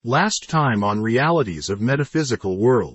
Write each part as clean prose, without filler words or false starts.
Last time on Realities of Metaphysical World.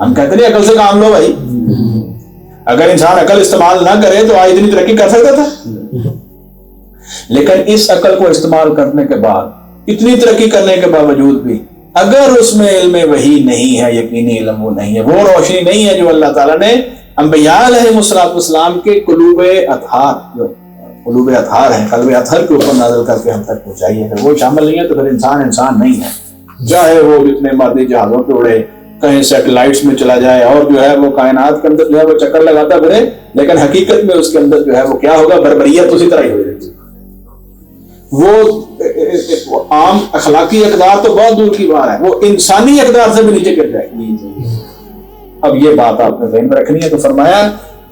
ہم کہتے ہیں عقل سے کام لو بھائی. اگر انسان عقل استعمال نہ کرے تو آج اتنی ترقی کر سکتا تھا. لیکن اس عقل کو استعمال کرنے کے بعد اتنی ترقی کرنے کے باوجود بھی اگر اس میں علم وحی نہیں ہے, یقینی علم وہ نہیں ہے, وہ روشنی نہیں ہے جو اللہ تعالیٰ نے انبیاء علیہ السلام کے قلوب اطہار, جو قلوب اطہار ہیں, قلب اطہر کے اوپر نازل کر کے ہم تک پہنچائی ہے, اگر وہ شامل نہیں ہے تو پھر انسان نہیں ہے. چاہے وہ جتنے مرضی جہازوں پہ اڑے, کہیں سیٹلائٹس میں چلا جائے اور جو ہے وہ کائنات کے اندر جو ہے وہ چکر لگاتا پھرے, لیکن حقیقت میں اس کے اندر جو ہے وہ کیا ہوگا, بربریت اسی طرح ہی ہو جائے گی. وہ عام اخلاقی اقدار تو بہت دور کی بات ہے, وہ انسانی اقدار سے بھی نیچے گر جائے گی. اب یہ بات آپ نے ذہن میں رکھنی ہے. تو فرمایا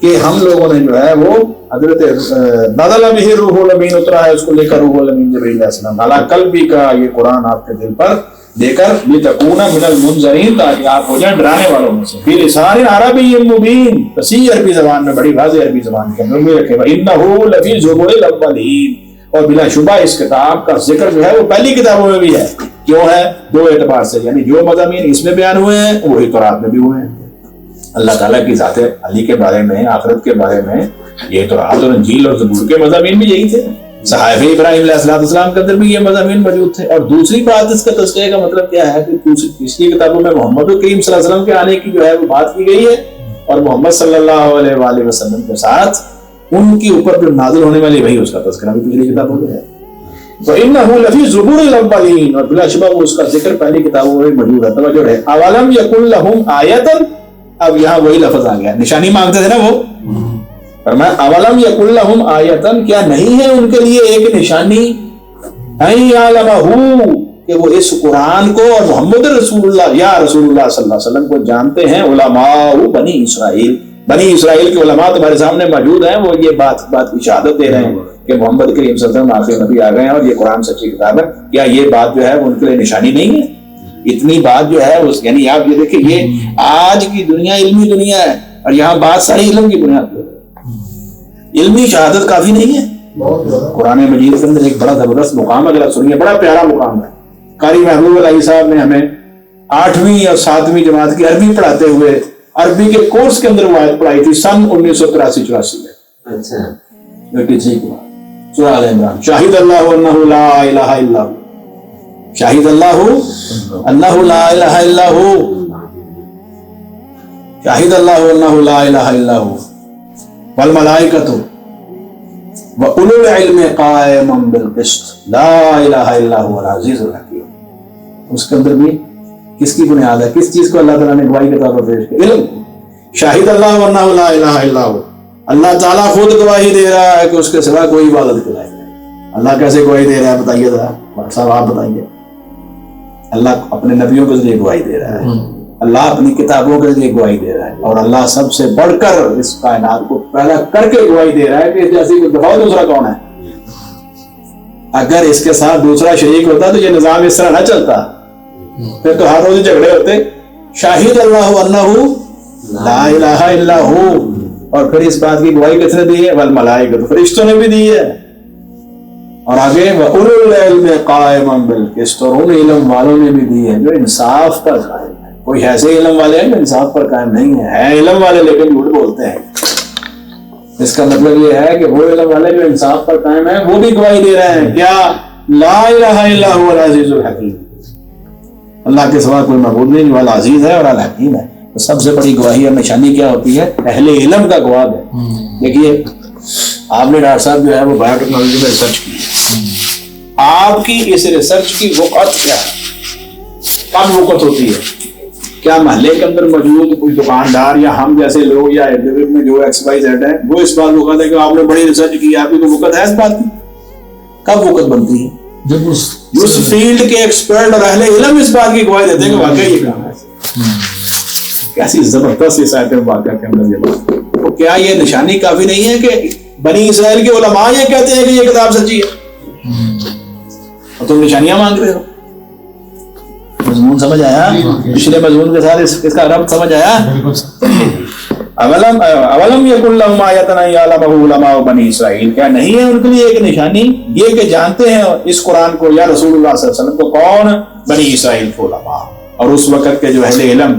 کہ ہم لوگوں نے جو ہے وہ حضرت نزل بہ روح الامین اترا ہے, اس کو لے کر روح الامین جبرائیل علیہ السلام علی قلبی کا, یہ قرآن آپ کے دل پر دے کر لتکون من المنذرین, تاکہ آپ ہو جائیں ڈرانے والوں میں سے. پھر لسان عربی مبین, فصیح عربی زبان میں, بڑی واضح عربی زبان کے اندر بھی رکھے. وَإِنَّهُ لَفِي زُبُرِ الْأَوَّلِينَ, اور بلا شبہ اس کتاب کا ذکر جو ہے وہ پہلی کتابوں میں بھی ہے. کیوں ہے؟ دو اعتبار سے, یعنی جو مضامین اس میں بیان ہوئے ہیں وہی تورات میں بھی ہوئے ہیں. اللہ تعالیٰ کی ذات علی کے بارے میں, آخرت کے بارے میں, یہ تورات اور انجیل اور زبور کے مضامین بھی یہی تھے. صحائف ابراہیم علیہ السلام کے اندر بھی یہ مضامین موجود تھے. اور دوسری بات اس کا تذکرے کا مطلب کیا ہے کہ پچھلی کتابوں میں محمد کریم صلی اللہ علیہ وسلم کے آنے کی جو ہے وہ بات کی گئی ہے, اور محمد صلی اللہ علیہ وآلہ وسلم کے ساتھ ان کے اوپر جو نازل ہونے والی وہی اس کا تذکرہ بھی پچھلی کتابوں میں ہے. وَإِنَّهُ لَفِي زُبُرِ الْأَوَّلِينَ, اور بلا شبہ وہ اس کا ذکر پہلی کتابوں میں موجود ہے. توجہ ہے. أَوَلَمْ يَكُنْ لَهُمْ آیَةً, اب یہاں وہی لفظ آ گیا, نشانی مانگتے تھے نا وہ. فرمایا اولم یکن لہم آیتن, کیا نہیں ہے ان کے لیے ایک نشانی, ان یعلمہ, کہ وہ اس قرآن کو اور محمد رسول اللہ یا رسول اللہ صلی اللہ علیہ وسلم کو جانتے ہیں. علماء بنی اسرائیل, بنی اسرائیل کے علماء تمہارے سامنے موجود ہیں, وہ یہ بات کی شہادت دے رہے ہیں کہ محمد کریم صلی اللہ علیہ وسلم آخری نبی آ گئے ہیں اور یہ قرآن سچی کتاب ہے. کیا یہ بات جو ہے ان کے لیے نشانی نہیں ہے؟ اتنی بات جو ہے یعنی آپ یہ دیکھیں, یہ آج کی دنیا علمی دنیا ہے, اور یہاں بات ساری علم کی بنیاد پر. علمی شہادت کافی نہیں ہے. قرآن مجید کے اندر ایک بڑا زبردست مقام ہے, اگر سنیے, بڑا پیارا مقام ہے. قاری محبوب علیہ صاحب نے ہمیں 8ویں اور 7ویں جماعت کی عربی پڑھاتے ہوئے عربی کے کورس کے اندر وہ آیت پڑھائی تھی سن 1983-84 میں. سورہ آل عمران, شاہد اللہ انہ لا الہ الا ہو, شاہد اللہ انہ لا الہ الا ہو, شاہد اللہ انہ لا الہ الا ہو, والملائکۃ وَأُولُو الْعِلْمِ قَائِمًا بِالْقِسْطِ لَا إِلَٰهَ إِلَّا هُوَ الْعَزِيزُ الْحَكِيمُ. اس کے اندر بھی کس کی بنیاد ہے, کس چیز کو اللہ تعالیٰ نے گواہی کے طور پر پیش کیا؟ علم. شاہد اللہ ورنہ لا الہ الا ہو, اللہ تعالیٰ خود گواہی دے رہا ہے کہ اس کے سوا کوئی عبادت کے لائق نہیں. اللہ کیسے گواہی دے رہا ہے بتائیے ذرا, صاحب آپ بتائیے. اللہ اپنے نبیوں کے ذریعے گواہی دے رہا ہے, اللہ اپنی کتابوں کے ذریعے گواہی دے رہا ہے, اور اللہ سب سے بڑھ کر اس کائنات کو پیدا کر کے گواہی دے رہا ہے کہ جیسے کوئی دفاع دوسرا کون ہے. اگر اس کے ساتھ دوسرا شریک ہوتا تو یہ نظام اس طرح نہ چلتا, پھر تو ہر روز جھگڑے ہوتے. شاہد اللہ انہ لا الہ الا ہو, اور پھر اس بات کی گواہی کس نے دی ہے؟ والملائکۃ, فرشتوں نے بھی دی ہے. اور آگے وَأُولُو الْعِلْمِ قَائِمًا بِالْقِسْطِ, اور ان علم والوں نے بھی دی ہے جو انصاف پر قائم ہے. کوئی ایسے علم والے ہیں جو انصاف پر قائم نہیں ہے علم والے لیکن جھوٹ بولتے ہیں. اس کا مطلب یہ ہے کہ وہ علم والے جو انصاف پر قائم ہیں وہ بھی گواہی دے رہے ہیں. کیا؟ لا الہ الا هو العزیز الحکیم, اللہ کے سوا کوئی معبود نہیں جو العزیز ہے اور الحکیم ہے. تو سب سے بڑی گواہی اور نشانی کیا ہوتی ہے؟ اہل علم کا گواہ ہے. دیکھیے آپ نے ڈاکٹر صاحب جو ہے وہ بایو ٹیکنالوجی میں ریسرچ کی, آپ کی اس ریسرچ کی وقت کیا ہے, کب وقت ہوتی ہے؟ کیا محلے کے اندر موجود کوئی دکاندار یا ہم جیسے لوگ یا ارد میں جو ایکس وائی زیڈ ہے وہ اس بات کو کہتے ہیں کہ آپ نے بڑی ریسرچ کی, آپ کی تو وقت ہے اس بات کی؟ کب وقت بنتی ہے؟ جب اس فیلڈ کے ایکسپرٹ اور اہل علم اس بات کی گواہی دیتے ہیں کہ واقعی یہ کام ہے. کیسی زبردست اس آیت واقعہ کے اندر یہ بات. تو کیا یہ نشانی کافی نہیں ہے کہ بنی اسرائیل کے علماء یہ کہتے ہیں کہ یہ کتاب سچی ہے, اور تم نشانیاں مانگ رہے ہو؟ مضمون سمجھ آیا؟ پچھلے مضمون کے ساتھ اس کا ربط سمجھ آیا؟ اولم یکن لہم آیۃ ان یعلمہ علماء بنی اسرائیل, کیا نہیں ہے ان کے لیے ایک نشانی یہ کہ جانتے ہیں اس قرآن کو یا رسول اللہ صلی اللہ علیہ وسلم کو کون؟ بنی اسرائیل کے علماء. اور اس وقت کے جو اہل علم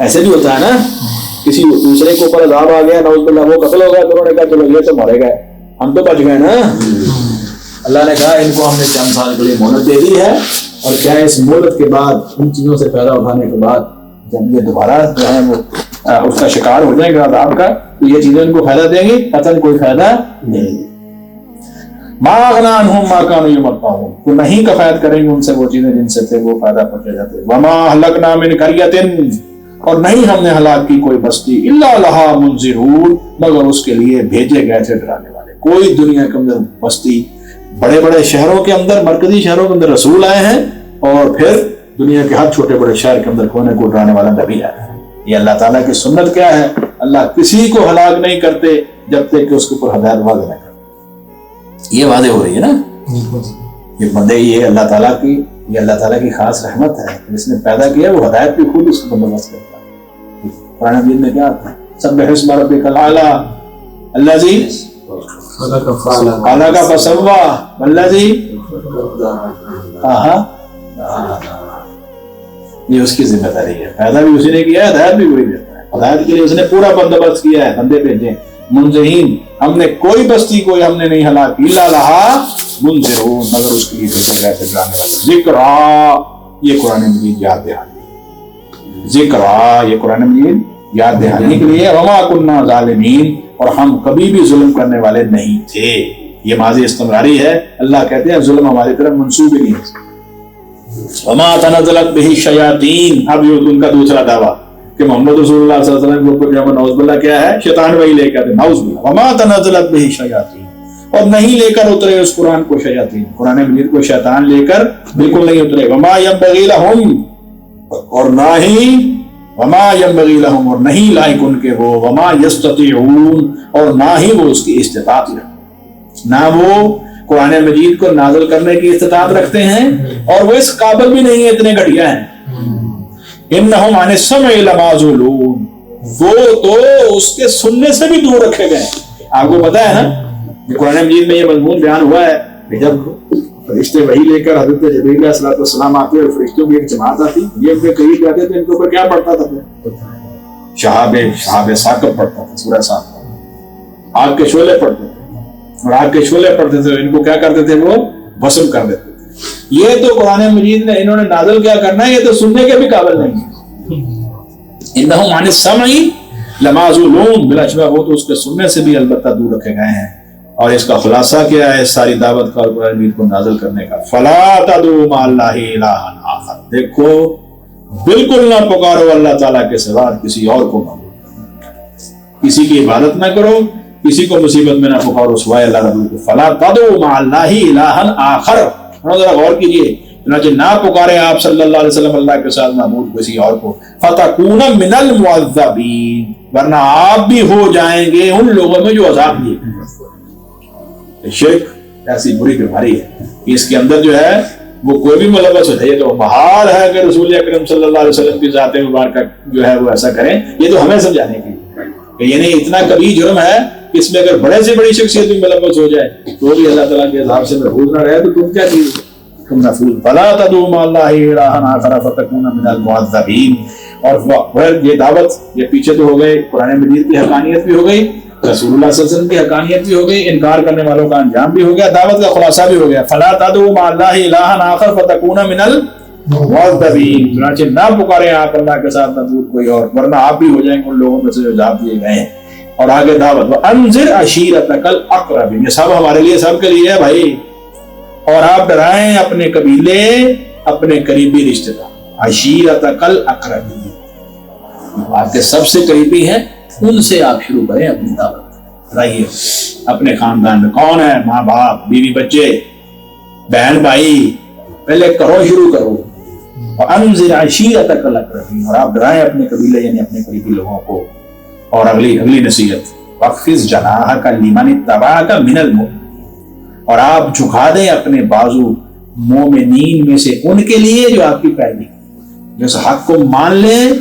ایسے بھی ہوتا ہے نا, کسی دوسرے کے اوپر عذاب آ گیا, نعوذ باللہ, وہ قتل ہو گیا, تو انہوں نے کہا چلو یہ تو مرے گئے, ہم تو بچ گئے نا. اللہ نے کہا ان کو ہم نے چند سال کے لیے مہلت دے دی ہے, اور کیا ہے اس مہلت کے بعد, ان چیزوں سے فائدہ اٹھانے کے بعد جب یہ دوبارہ جو ہے وہ اس کا شکار ہو جائیں گے عذاب کا, تو یہ چیزیں ان کو فائدہ دیں گی, قتل کوئی فائدہ نہیں. ما اغنی عنہم ما کانوا یمتعون, تو نہیں کفایت کریں گے ان سے وہ چیزیں جن سے تھے وہ فائدہ پہنچے جاتے. وما اہلکنا من قریۃ, اور نہیں ہم نے ہلاک کی کوئی بستی, الا لہا منذرون, مگر اس کے لیے بھیجے گئے تھے ڈرانے والے. کوئی دنیا کے اندر بستی, بڑے بڑے شہروں کے اندر, مرکزی شہروں کے اندر رسول آئے ہیں, اور پھر دنیا کے ہر چھوٹے بڑے شہر کے اندر کونے کو ڈرانے والا نبی آیا ہے. یہ اللہ تعالیٰ کی سنت کیا ہے, اللہ کسی کو ہلاک نہیں کرتے جب تک کہ اس کے اوپر ہدایت واضح نہ کرتے. یہ واضح ہو رہی ہے نا, یہ بندے, یہ اللہ تعالیٰ کی, یہ اللہ تعالیٰ کی خاص رحمت ہے, جس نے پیدا کیا وہ ہدایت بھی خود اس کو بندوبست کرتا ہے. قرآن مجید میں کیا آتا ہے, سبح اسم ربک الاعلی الذی خلق فسوی والذی, یہ اس کی ذمہ داری ہے. پیدا بھی اسی نے کیا ہے, ہدایت بھی وہی دیتا ہے. ہدایت کے لیے اس نے پورا بندوبست کیا ہے, بندے بھیجے. منذرین, ہم نے کوئی بستی کوئی ہم نے نہیں ہلاک کی, الا لہا منذرون, مگر اس کے لیے ڈرانے والے. ذکرا, یہ قرآن مجید یاد دہانی, ذکرا یہ قرآن مجید یاد دہانی کے لیے. وما کنا ظالمین, اور ہم کبھی بھی ظلم کرنے والے نہیں تھے. یہ ماضی استمراری ہے, اللہ کہتے ہیں ظلم ہماری طرف منسوب ہی نہیں ہے. وما تنزلت به الشیاطین, اب یہ ان کا دوسرا دعویٰ کہ محمد رسول اللہ صلی اللہ علیہ وسلم کے اوپر جو ہے نعوذ باللہ کیا ہے, شیطان وہی لے کے آتے, نعوذ باللہ. وما تنزلت به الشیاطین, اور نہیں لے کر اترے اس قرآن کو شیاطین, قرآن مجید کو شیطان لے کر بالکل نہیں اترے. وما ينبغي لهم, اور نہ ہی وما ينبغي لهم, اور نہیں لائق ان کے وہ, وما يستطيعون, اور نہ ہی وہ اس کی استطاعت رکھتے, نہ وہ قرآن مجید کو نازل کرنے کی استطاعت رکھتے ہیں, اور وہ اس قابل بھی نہیں ہے, اتنے گھٹیا ہیں. انہم عن السمع لمعزولون, وہ تو اس کے سننے سے بھی دور رکھے گئے. آپ کو پتا ہے نا, قرآن مجید میں یہ مضمون بیان ہوا ہے کہ جب فرشتے وحی لے کر حضرت جبرائیل علیہ الصلوۃ والسلام آتے اور فرشتوں کی ایک جماعت آتی, یہ اپنے قریب جاتے تو ان کے اوپر کیا پڑتا تھا, شہاب ثاقب پڑتا تھا, سورہ ثاقب, آگ کے شعلے پڑتے تھے, اور آگ کے شعلے پڑتے تھے, ان کو کیا کرتے تھے, وہ بھسم کر دیتے تھے. یہ تو قرآن مجید نے انہوں نے نازل کیا کرنا ہے, یہ تو سننے کے بھی قابل نہیں ہے. انہم عن السمع لمعزولون, بلا شبہ وہ تو اس کے سننے سے بھی البتہ دور رکھے گئے ہیں. اور اس کا خلاصہ کیا ہے ساری دعوت کا اور قرآن مجید کو نازل کرنے کا, فلا تدعوا مع اللہ الہا آخر, دیکھو بالکل نہ پکارو اللہ تعالیٰ کے سوا کسی اور کو معبود, کسی کی عبادت نہ کرو, کسی کو مصیبت میں نہ پکارو سوائے اللہ رب العزت. فلا تدعوا مع اللہ الہا آخر, ذرا غور کیجیے, چنانچہ نہ پکارے آپ صلی اللہ علیہ وسلم اللہ کے ساتھ معبود کسی اور کو, فتکون من المعذبین, ورنہ آپ بھی ہو جائیں گے ان لوگوں میں جو عذاب دیے. شرک ایسی بری بیماری ہے کہ اس کے اندر جو ہے وہ کوئی بھی ملوث ہو جائے. یہ تو محال ہے کہ رسول اکرم صلی اللہ علیہ وسلم کی ذات مبارکہ جو ہے وہ ایسا کریں, یہ تو ہمیں سمجھانے کی کہ یہ نہیں, اتنا کبھی جرم ہے کہ اس میں اگر بڑے سے بڑی شخصیت بھی ملوث ہو جائے تو بھی اللہ تعالیٰ کے عذاب سے محفوظ نہ رہے, تو تم کیا چیز تم محفوظ. فلا تدعوا مع اللہ الہا آخر فتکون من المعذبین. اور یہ دعوت, یہ پیچھے تو ہو گئے, قرآن مجید کی حقانیت بھی ہو گئی, رسول اللہ صلی اللہ علیہ وسلم کی حقانیت بھی ہو گئی, انکار کرنے والوں کا انجام بھی ہو گیا, دعوت کا خلاصہ بھی ہو گیا. فلا تدعوا مع اللہ الہا آخر فتکون من المعذبین, چنانچہ نہ پکاریں آپ اللہ کے ساتھ معبود کوئی اور, ورنہ آپ بھی ہو جائیں گے ان لوگوں میں سے جو عذاب دیے گئے ہیں. اور آگے دعوت, وانذر عشیرتک الاقربین, یہ سب ہمارے لیے, سب کے لیے ہے بھائی. اور آپ ڈرائیں اپنے قبیلے, اپنے قریبی رشتے دار, عشیرتک الاقربین, آپ کے سب سے قریبی ہیں, ان سے آپ شروع کریں اپنی دعوت. رہیے اپنے خاندان میں کون ہے, ماں باپ, بیوی بچے, بہن بھائی, پہلے کرو, شروع کرو. وانذر عشیرتک الاقربین, اور آپ ڈرائیں اپنے قبیلے یعنی اپنے قریبی لوگوں کو. اور اگلی نصیحت, واخفض جناحک لمن اتبعک من المؤمنین, اور آپ جھکا دیں اپنے بازو مومنین میں سے ان کے لیے جو آپ کی پیروی, جو اس حق کو مان لیں,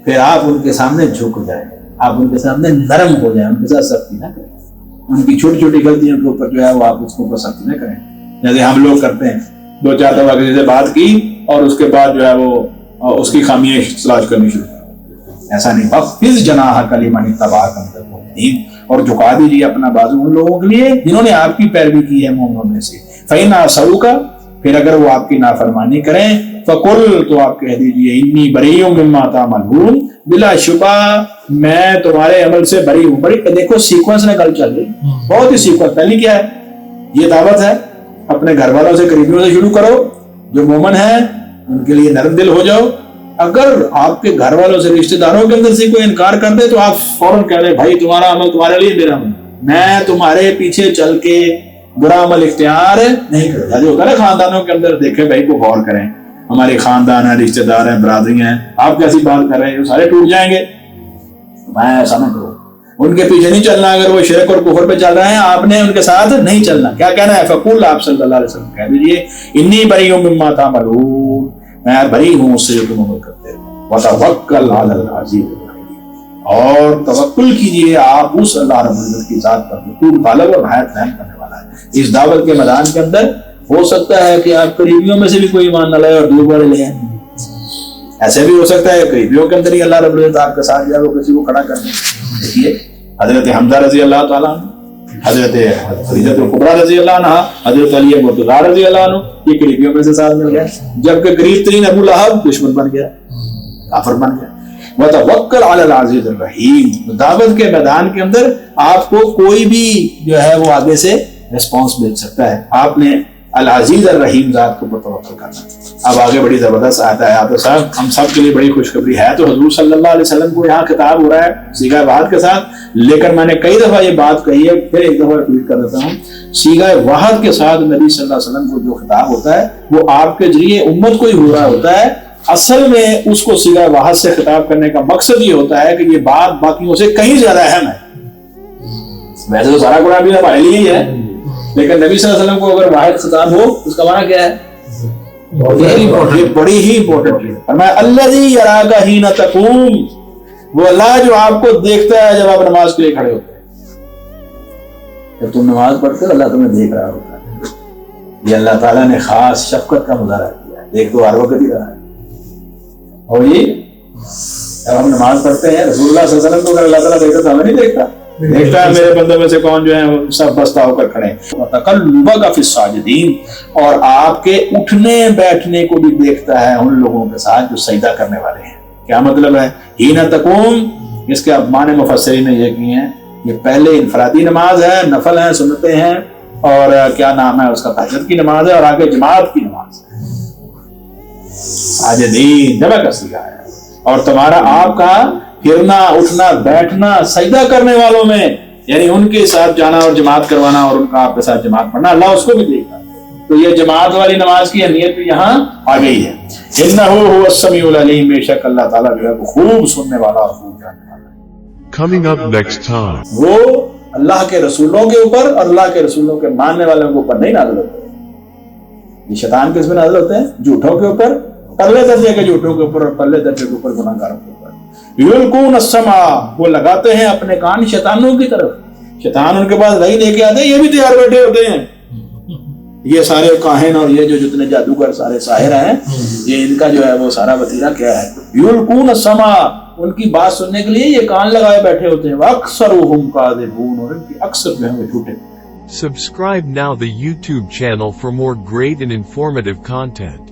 پھر آپ ان کے سامنے جھک جائیں, آپ ان کے سامنے نرم ہو جائیں, ان کے ساتھ سختی نہ کریں, ان کی چھوٹی چھوٹی غلطیوں کے اوپر جو ہے وہ آپ اس کے اوپر سختی نہ کریں. جیسے ہم لوگ کرتے ہیں, 2-4 دفعہ کسی سے بات کی اور اس کے بعد جو ہے وہ اس کی خامیاں تلاش کرنی شروع کریں. ایسا نہیں. وَخْفِضْ جَنَاحَكَ لِمَنِ اتَّبَعَكَ مِنَ الْمُؤْمِنِينَ, اور جھکا دیجیے اپنا بازو ان لوگوں کے لیے جنہوں نے آپ کی پیروی کی ہے مومنوں میں سے. فَإِنْ عَصَوْكَ, پھر اگر وہ آپ کی نافرمانی کریں, فَقُلْ, تو آپ کہہ دیجئے, اِنِّي بَرِيٌّ مِّمَّا تَعْمَلُونَ, بلا شبہ میں تمہارے عمل سے بری ہوں. بڑی دیکھو سیکوینس نکل چل رہی, بہت ہی سیکوینس. پہلی کیا ہے, یہ دعوت ہے اپنے گھر والوں سے, قریبیوں سے شروع کرو, جو مومن ہیں ان کے لیے نرم دل ہو جاؤ. اگر آپ کے گھر والوں سے, رشتہ داروں کے اندر سے کوئی انکار کر دے تو آپ فوراً کہہ دیں, بھائی تمہارا عمل تمہارے لیے, میرا عمل, میں تمہارے پیچھے چل کے برا عمل اختیار نہیں کرتا. جو ہوتا ہے نا خاندانوں کے اندر, دیکھیں بھائی کو غور کریں, ہمارے خاندان ہیں, رشتہ دار ہیں, برادری ہیں, آپ کیسی بات کر رہے ہیں, وہ سارے ٹوٹ جائیں گے. میں ایسا نہ کروں, ان کے پیچھے نہیں چلنا. اگر وہ شرک اور کفر پہ چل رہے ہیں, آپ نے ان کے ساتھ نہیں چلنا. کیا کہنا ہے, فقول, آپ صلی اللہ علیہ وسلم کہہ دیجیے, انی بری مما تعملون, میں بری ہوں اس سے جو تم عمل کرتے ہو. وتوکل علی العزیز الرحیم, اور توکل کیجیے آپ اس اللہ رب العزت کی ذات پر, خوب غالب اور نہایت رحم کرنے والا ہے. اس دعوت کے میدان کے اندر ہو سکتا ہے کہ آپ قریبیوں میں سے بھی کوئی ایمان نہ لائے اور دور والے لے آئیں. ایسے بھی ہو سکتا ہے قریبیوں کے اندر ہی اللہ رب العزت آپ کے ساتھ جائے, وہ کسی کو کھڑا کر دیں. دیکھیے حضرت حمزہ رضی اللہ تعالیٰ عنہ, حضرت خدیجہ الکبریٰ رضی اللہ عنہ, حضرت علی مرتضیٰ رضی اللہ عنہ, یہ قریبیوں میں سے ساتھ مل گئے, جبکہ قریب ترین ابو لہب دشمن بن گیا, کافر بن گیا. وتوکل علی العزیز الرحیم, دعوت کے میدان کے اندر آپ کو کوئی بھی جو ہے وہ آگے سے ریسپانس مل سکتا ہے. آپ نے العزیز الرحیم ذات کے اوپر توکل کرنا. اب آگے بڑی زبردست آیت ہے. آپ صاحب ہم سب کے لیے بڑی خوشخبری ہے. تو حضور صلی اللہ علیہ وسلم کو یہاں خطاب ہو رہا ہے صیغہ وحد کے ساتھ, لیکن میں نے کئی دفعہ یہ بات کہی ہے, پھر ایک دفعہ ریپیٹ کر دیتا ہوں. صیغہ وحد کے ساتھ نبی صلی اللہ علیہ وسلم کو جو خطاب ہوتا ہے وہ آپ کے ذریعے امت کو ہی ہو رہا ہوتا ہے. اصل میں اس کو صیغہ وحد سے خطاب کرنے کا مقصد یہ ہوتا ہے کہ یہ بات باقیوں سے کہیں زیادہ اہم ہے. ویسے تو سارا قرآن بھی ہمارے لیے ہی ہے, لیکن نبی صلی اللہ علیہ وسلم کو اگر واحد خطاب ہو اس کا معنی کیا ہے, یہ بڑی ہی امپورٹنٹ ہے. فرمایا الذی یراک حین تقوم, وہ اللہ جو آپ کو دیکھتا ہے جب آپ نماز کے لیے کھڑے ہوتے ہیں. جب تم نماز پڑھتے ہو اللہ تمہیں دیکھ رہا ہوتا ہے. یہ اللہ تعالیٰ نے خاص شفقت کا مظاہرہ کیا ہے. دیکھ تو ہر وقت ہی رہا ہے. اور یہ جب ہم نماز پڑھتے ہیں, رسول اللہ صلی اللہ علیہ وسلم کو اگر اللہ تعالیٰ دیکھتا تو ہمیں نہیں دیکھتا, دیکھتا ہے میرے بندوں میں سے کون جو ہیں سب بستہ ہو کر کھڑے ہیں. وتقلبک فی الساجدین, اور آپ کے اٹھنے بیٹھنے کو بھی دیکھتا ہے ان لوگوں کے ساتھ جو سجدہ کرنے والے ہیں. کیا مطلب ہے حین تقوم, اس کے معنی مفسرین نے یہ کیے ہیں, یہ پہلے انفرادی نماز ہے, نفل ہیں, سنتیں ہیں, اور کیا نام ہے اس کا, تہجد کی نماز ہے, اور آگے جماعت کی نماز ہے. ساجدین جمع کا صیغہ ہے. اور تمہارا آپ کا پھرنا, اٹھنا, بیٹھنا سجدہ کرنے والوں میں, یعنی ان کے ساتھ جانا اور جماعت کروانا اور ان کا آپ کے ساتھ جماعت پڑھنا, اللہ اس کو بھی دیکھتا. تو یہ جماعت والی نماز کی اہمیت بھی یہاں آ گئی ہے. انہ هو السمیع العلیم, بے شک اللہ تعالیٰ جو ہے وہ خوب سننے والا اور خوب جاننے والا ہے. Coming up next time. وہ اللہ کے رسولوں کے اوپر اور اللہ کے رسولوں کے ماننے والوں کے اوپر نہیں نازل ہوتے. یہ شیطان کس میں نازل ہوتے ہیں, جھوٹوں کے اوپر, پرلے درجے کے جھوٹوں کے اوپر اور پرلے درجے کے اوپر گناہگاروں کے اوپر. یلقون السمع, وہ لگاتے ہیں اپنے کان شیطانوں کی طرف. شیطان ان کے پاس وحی لے کے آتے ہیں, یہ بھی تیار بیٹھے ہوتے ہیں. یہ سارے کاہن اور یہ جو جتنے جادوگر سارے ساحر ہیں, یہ ان کا جو ہے وہ سارا وتیرہ کیا ہے, یلقون السمع, ان کی بات سننے کے لیے یہ کان لگائے بیٹھے ہوتے ہیں. واکثرهم کاذبون, اور ان کی اکثر جو ہے وہ جھوٹے. Subscribe now the YouTube channel for more great and informative content.